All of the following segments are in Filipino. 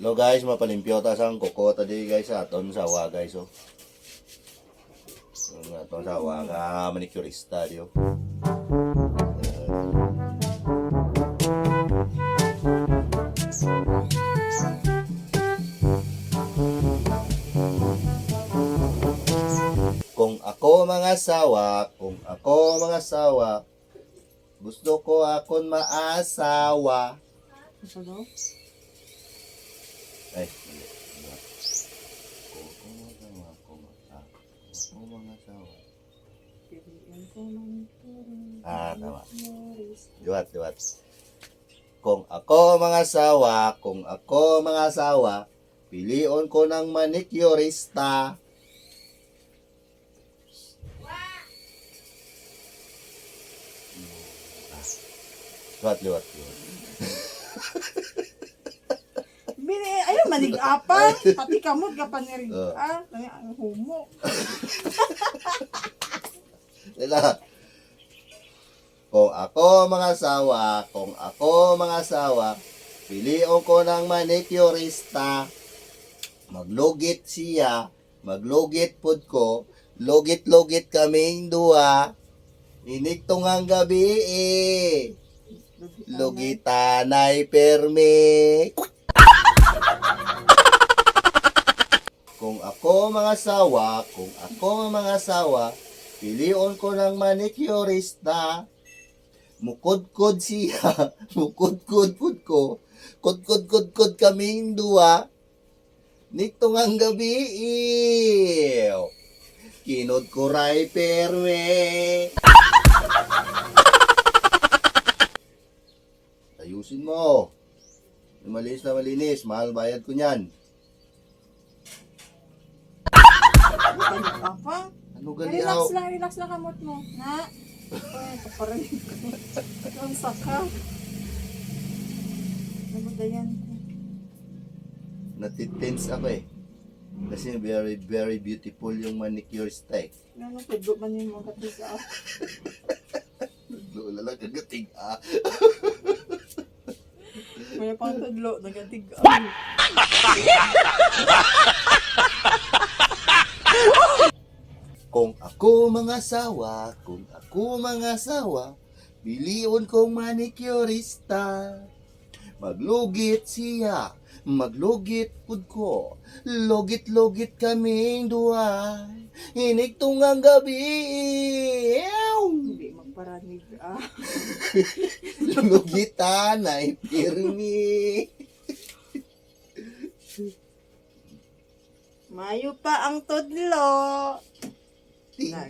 Lo guys, mapalimpyo ta sang kuko tadi guys aton sawa guys oh. Aton sawa ka manicurista dio. Kung ako mga sawa, gusto ko akon maasawa. Ano daw? Ay, kung mga sawa. Piliin ko man ito. Tama. Liwat. Kung ako mga sawa, pilion ko ng manicurista. Liwat. Bini, ayun, manig-apang. Pati kamot, kapanirig. Ang humo. Nila. Kung ako mga sawa, pilion ko ng manicurista. Maglugit siya, maglugit pud ko, lugit-lugit kaming duwa. Inigtong ang gabi lugitanay permi. Kung ako mga sawa, pilion ko ng manicurista. Mukod-kod siya, mukod-kod pud ko, kod-kod kaming duwa. Niktong ang gabi, kinod ko ray perme. Ayusin mo. Malinis na malinis, mahal bayad ko niyan. Manig-apang. Ano ganiyaw? Relax lang kamot mo. Na? Ay, kaparinig ko. Ang saka. Ano ba yan? Natitense ako eh. Kasi very beautiful yung manicure style. Ano, tudlo man yung mga katiga. Lola lang kagating May pang tudlo, nagatiga. Kung ako mga sawa, bilion kong manicurista. Maglugit siya, maglugit pud ko, lugit-lugit kaming duwa. Inigtong ang gabi, Hindi magparanig. lugitan ay pirmi. Mayo pa ang tudlo. Tiga.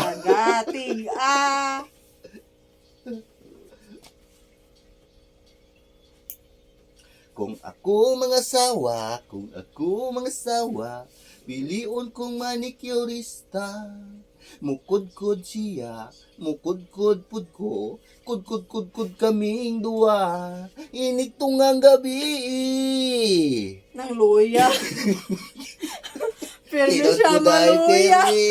Nagatiga. Kung ako mga sawa, pilion kong manicurista. Mukod-kod siya, mukod-kod pud ko, kod kaming duwa. Inigtong ang gabi. Nang luya. Pero Kinod siya ko dahil maluya. permi.